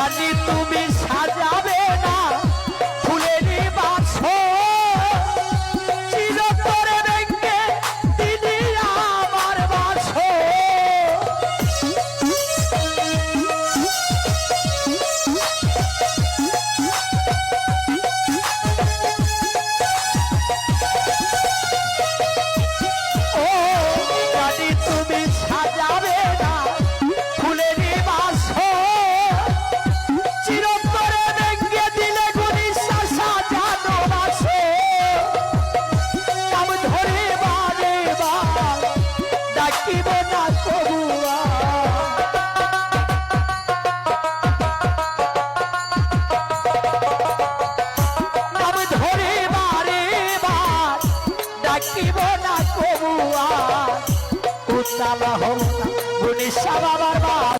জানি তুমি সাজাবে না ফুলেরই বাক্স চিরতরে ভেঙে দিলি আমার বাক্স ও জানি তুমি সাজাবে না ফুলেরই বাক্স চিরতরে ভেঙে দিলে গুলি সাজানো বাক্স নাম ধরে বারে বার ডাকিব না কবুয়া নাম ধরে বারে বার ডাকিব না কবুয়া উত্তাল হব না গুলি বাবার